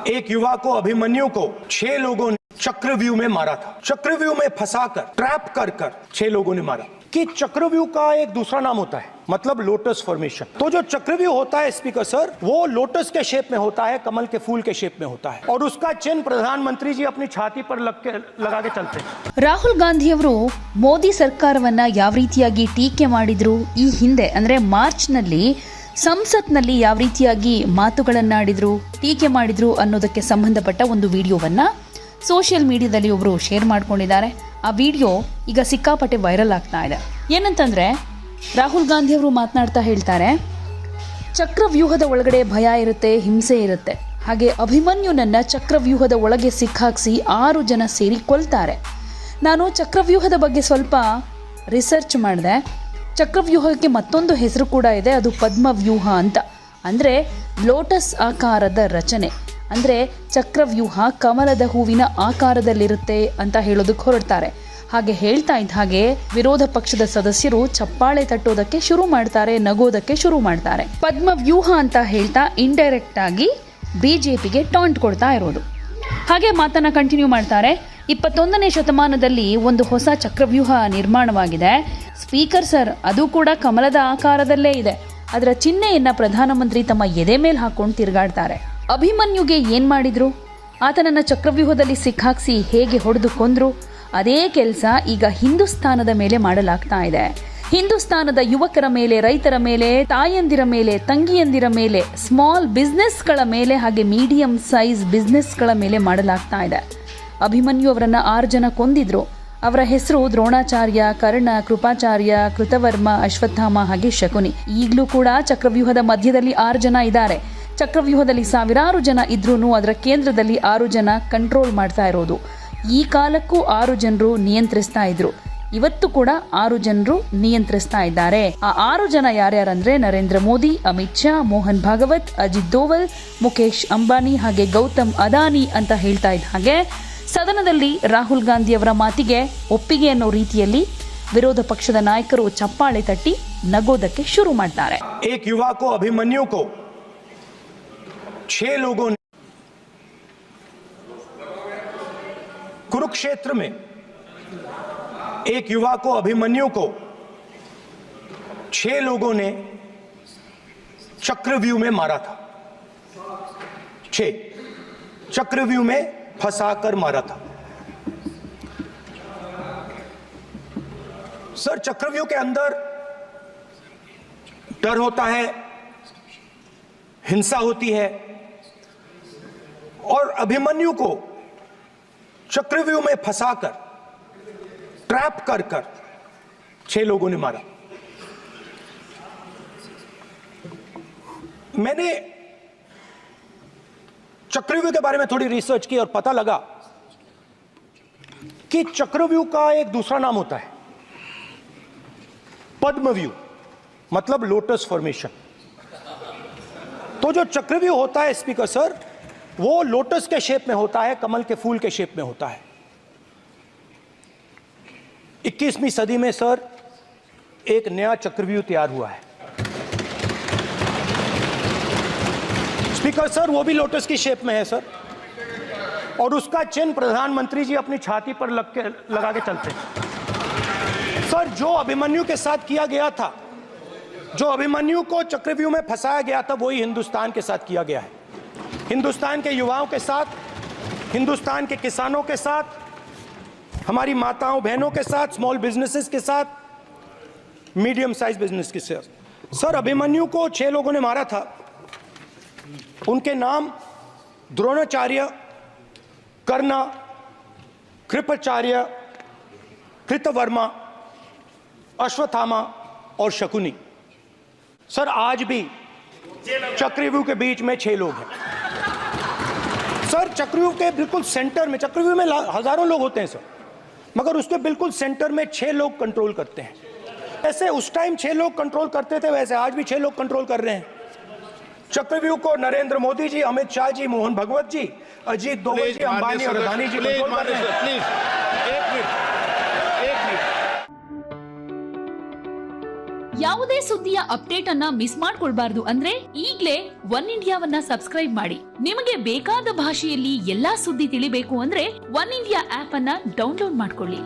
एक युवा को अभिमन्यु को 6 लोगों ने चक्रव्यूह में मारा था। चक्रव्यूह में फंसाकर ट्रैप कर 6 लोगों ने मारा। कि चक्रव्यूह का एक दूसरा नाम होता है, मतलब लोटस फॉर्मेशन। तो जो चक्रव्यूह होता है स्पीकर सर, वो लोटस के शेप में होता है, कमल के फूल के शेप में होता है, और उसका चिन्ह प्रधानमंत्री जी अपनी छाती पर लगा के चलते हैं। ರಾಹುಲ್ ಗಾಂಧಿಯವರು ಮೋದಿ ಸರ್ಕಾರವನ್ನ ಯಾವ ರೀತಿಯಾಗಿ ಟೀಕೆ ಮಾಡಿದ್ರು, ಈ ಹಿಂದೆ ಅಂದ್ರೆ ಮಾರ್ಚ್ನಲ್ಲಿ ಸಂಸತ್ನಲ್ಲಿ ಯಾವ ರೀತಿಯಾಗಿ ಮಾತುಗಳನ್ನಾಡಿದ್ರು, ಟೀಕೆ ಮಾಡಿದ್ರು ಅನ್ನೋದಕ್ಕೆ ಸಂಬಂಧಪಟ್ಟ ಒಂದು ವಿಡಿಯೋವನ್ನ ಸೋಷಿಯಲ್ ಮೀಡಿಯಾದಲ್ಲಿ ಒಬ್ಬರು ಶೇರ್ ಮಾಡ್ಕೊಂಡಿದ್ದಾರೆ. ಆ ವಿಡಿಯೋ ಈಗ ಸಿಕ್ಕಾಪಟ್ಟೆ ವೈರಲ್ ಆಗ್ತಾ ಇದೆ. ಏನಂತಂದ್ರೆ ರಾಹುಲ್ ಗಾಂಧಿಯವರು ಮಾತನಾಡ್ತಾ ಹೇಳ್ತಾರೆ, ಚಕ್ರವ್ಯೂಹದ ಒಳಗಡೆ ಭಯ ಇರುತ್ತೆ, ಹಿಂಸೆ ಇರುತ್ತೆ. ಹಾಗೆ ಅಭಿಮನ್ಯುನನ್ನ ಚಕ್ರವ್ಯೂಹದ ಒಳಗೆ ಸಿಕ್ಕಾಕ್ಸಿ 6 ಜನ ಸೇರಿ ಕೊಲ್ತಾರೆ. ನಾನು ಚಕ್ರವ್ಯೂಹದ ಬಗ್ಗೆ ಸ್ವಲ್ಪ ರಿಸರ್ಚ್ ಮಾಡಿದೆ. ಚಕ್ರವ್ಯೂಹಕ್ಕೆ ಮತ್ತೊಂದು ಹೆಸರು ಕೂಡ ಇದೆ, ಅದು ಪದ್ಮವ್ಯೂಹ ಅಂತ. ಅಂದರೆ ಲೋಟಸ್ ಆಕಾರದ ರಚನೆ, ಅಂದರೆ ಚಕ್ರವ್ಯೂಹ ಕಮಲದ ಹೂವಿನ ಆಕಾರದಲ್ಲಿರುತ್ತೆ ಅಂತ ಹೇಳೋದಕ್ಕೆ ಹೊರಡ್ತಾರೆ. ಹಾಗೆ ಹೇಳ್ತಾ ಇದ್ದ ಹಾಗೆ ವಿರೋಧ ಪಕ್ಷದ ಸದಸ್ಯರು ಚಪ್ಪಾಳೆ ತಟ್ಟೋದಕ್ಕೆ ಶುರು ಮಾಡ್ತಾರೆ, ನಗೋದಕ್ಕೆ ಶುರು ಮಾಡ್ತಾರೆ. ಪದ್ಮವ್ಯೂಹ ಅಂತ ಹೇಳ್ತಾ ಇಂಡೈರೆಕ್ಟ್ ಆಗಿ ಬಿಜೆಪಿಗೆ ಟಾಂಟ್ ಕೊಡ್ತಾ ಇರೋದು. ಹಾಗೆ ಮಾತನ್ನ ಕಂಟಿನ್ಯೂ ಮಾಡ್ತಾರೆ. 21ನೇ ಶತಮಾನದಲ್ಲಿ ಒಂದು ಹೊಸ ಚಕ್ರವ್ಯೂಹ ನಿರ್ಮಾಣವಾಗಿದೆ ಸ್ಪೀಕರ್ ಸರ್, ಅದು ಕೂಡ ಕಮಲದ ಆಕಾರದಲ್ಲೇ ಇದೆ. ಅದರ ಚಿಹ್ನೆಯನ್ನ ಪ್ರಧಾನಮಂತ್ರಿ ತಮ್ಮ ಎದೆ ಮೇಲೆ ಹಾಕೊಂಡು ತಿರುಗಾಡ್ತಾರೆ. ಅಭಿಮನ್ಯುಗೆ ಏನ್ ಮಾಡಿದ್ರು? ಆತನನ್ನ ಚಕ್ರವ್ಯೂಹದಲ್ಲಿ ಸಿಕ್ಕಾಕ್ಸಿ ಹೇಗೆ ಹೊಡೆದು ಕೊಂದ್ರು? ಅದೇ ಕೆಲಸ ಈಗ ಹಿಂದೂಸ್ತಾನದ ಮೇಲೆ ಮಾಡಲಾಗ್ತಾ ಇದೆ. ಹಿಂದೂಸ್ತಾನದ ಯುವಕರ ಮೇಲೆ, ರೈತರ ಮೇಲೆ, ತಾಯಂದಿರ ಮೇಲೆ, ತಂಗಿಯಂದಿರ ಮೇಲೆ, ಸ್ಮಾಲ್ ಬಿಸ್ನೆಸ್ಗಳ ಮೇಲೆ, ಹಾಗೆ ಮೀಡಿಯಂ ಸೈಜ್ ಬಿಸ್ನೆಸ್ಗಳ ಮೇಲೆ ಮಾಡಲಾಗ್ತಾ ಇದೆ. ಅಭಿಮನ್ಯು ಅವರನ್ನ 6 ಜನ ಕೊಂದಿದ್ರು. ಅವರ ಹೆಸರು ದ್ರೋಣಾಚಾರ್ಯ, ಕರ್ಣ, ಕೃಪಾಚಾರ್ಯ, ಕೃತವರ್ಮ, ಅಶ್ವತ್ಥಾಮ ಹಾಗೆ ಶಕುನಿ. ಈಗಲೂ ಕೂಡ ಚಕ್ರವ್ಯೂಹದ ಮಧ್ಯದಲ್ಲಿ 6 ಜನ ಇದ್ದಾರೆ. ಚಕ್ರವ್ಯೂಹದಲ್ಲಿ ಸಾವಿರಾರು ಜನ ಇದ್ರೂ ಅದರ ಕೇಂದ್ರದಲ್ಲಿ 6 ಜನ ಕಂಟ್ರೋಲ್ ಮಾಡ್ತಾ ಇರೋದು. ಈ ಕಾಲಕ್ಕೂ 6 ಜನರು ನಿಯಂತ್ರಿಸ್ತಾ ಇದ್ರು, ಇವತ್ತು ಕೂಡ 6 ಜನರು ನಿಯಂತ್ರಿಸ್ತಾ ಇದ್ದಾರೆ. ಆ 6 ಜನ ಯಾರ್ಯಾರಂದ್ರೆ ನರೇಂದ್ರ ಮೋದಿ, ಅಮಿತ್ ಶಾ, ಮೋಹನ್ ಭಾಗವತ್, ಅಜಿತ್ ದೋವಲ್, ಮುಖೇಶ್ ಅಂಬಾನಿ ಹಾಗೆ ಗೌತಮ್ ಅದಾನಿ ಅಂತ ಹೇಳ್ತಾ ಇದ್ದ ಹಾಗೆ ಸದನದಲ್ಲಿ ರಾಹುಲ್ ಗಾಂಧಿ ಅವರ ಮಾತಿಗೆ ಒಪ್ಪಿಗೆ ಅನ್ನೋ ರೀತಿಯಲ್ಲಿ ವಿರೋಧ ಪಕ್ಷದ ನಾಯಕರು ಚಪ್ಪಾಳೆ ತಟ್ಟಿ ನಗೋದಕ್ಕೆ ಶುರು ಮಾಡ್ತಾರೆ. एक युवा को अभिमन्यु को 6 लोगों ने कुरुक्षेत्र में, एक युवा को अभिमन्यु को 6 लोगों ने चक्रव्यूह में मारा था। 6 चक्रव्यूह में फंसाकर मारा था। सर, चक्रव्यूह के अंदर डर होता है, हिंसा होती है, और अभिमन्यु को चक्रव्यूह में फंसाकर ट्रैप कर 6 लोगों ने मारा। मैंने चक्रव्यूह के बारे में थोड़ी रिसर्च की और पता लगा कि चक्रव्यूह का एक दूसरा नाम होता है, पद्मव्यूह, मतलब लोटस फॉर्मेशन। तो जो चक्रव्यूह होता है स्पीकर सर, वो लोटस के शेप में होता है, कमल के फूल के शेप में होता है। 21वीं सदी में सर एक नया चक्रव्यूह तैयार हुआ है स्पीकर सर, वो भी लोटस की शेप में है सर, और उसका चिन्ह प्रधानमंत्री जी अपनी छाती पर लगा के चलते हैं। सर, जो अभिमन्यु के साथ किया गया था, जो अभिमन्यु को चक्रव्यूह में फंसाया गया था, वही हिंदुस्तान के साथ किया गया है। हिंदुस्तान के युवाओं के साथ, हिंदुस्तान के किसानों के साथ, हमारी माताओं बहनों के साथ, स्मॉल बिजनेसेस के साथ, मीडियम साइज बिजनेस के साथ। सर, अभिमन्यु को 6 लोगों ने मारा था। उनके नाम द्रोणाचार्य, कर्ण, कृपाचार्य, कृतवर्मा, अश्वत्थामा और शकुनी। सर, आज भी चक्रव्यूह के बीच में 6 लोग हैं। सर, चक्रव्यूह के बिल्कुल सेंटर में, चक्रव्यूह में हजारों लोग होते हैं सर, मगर उसके बिल्कुल सेंटर में 6 लोग कंट्रोल करते हैं। ऐसे उस टाइम 6 लोग कंट्रोल करते थे, वैसे आज भी 6 लोग कंट्रोल कर रहे हैं। चक्रव्यूह को नरेंद्र मोदी जी, अमित शाह जी, मोहन भागवत जी, अजीत दोवल जी, अंबानी और अदानी जी कंट्रोल कर रहे हैं। प्लीज एक मिनट। ಯಾವುದೇ ಸುದ್ದಿಯ ಅಪ್ಡೇಟ್ ಅನ್ನ ಮಿಸ್ ಮಾಡ್ಕೊಳ್ಬಾರ್ದು ಅಂದ್ರೆ ಈಗ್ಲೇ ಒನ್ ಇಂಡಿಯಾವನ್ನ ಸಬ್ಸ್ಕ್ರೈಬ್ ಮಾಡಿ. ನಿಮಗೆ ಬೇಕಾದ ಭಾಷೆಯಲ್ಲಿ ಎಲ್ಲಾ ಸುದ್ದಿ ತಿಳಿಬೇಕು ಅಂದ್ರೆ ಒನ್ ಇಂಡಿಯಾ ಆಪ್ ಅನ್ನ ಡೌನ್ಲೋಡ್ ಮಾಡ್ಕೊಳ್ಳಿ.